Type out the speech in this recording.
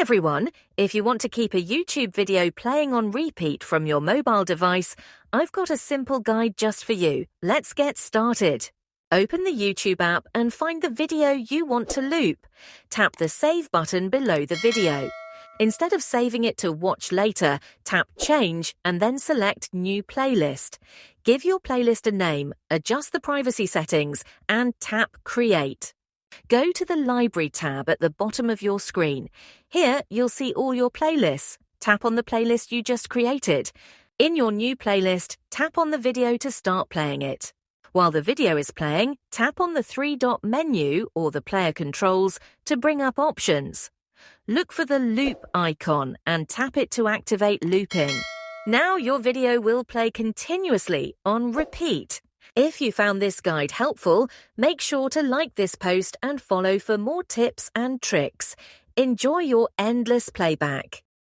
everyone, if you want to keep a YouTube video playing on repeat from your mobile device, I've got a simple guide just for you. Let's get started. Open the YouTube app and find the video you want to loop. Tap the Save button below the video. Instead of saving it to watch later, tap Change and then select New Playlist. Give your playlist a name, adjust the privacy settings, and tap Create. Go to the Library tab at the bottom of your screen. Here, you'll see all your playlists. Tap on the playlist you just created. In your new playlist, tap on the video to start playing it. While the video is playing, tap on the three-dot menu or the player controls to bring up options. Look for the loop icon and tap it to activate looping. Now your video will play continuously on repeat. If you found this guide helpful, make sure to like this post and follow for more tips and tricks. Enjoy your endless playback.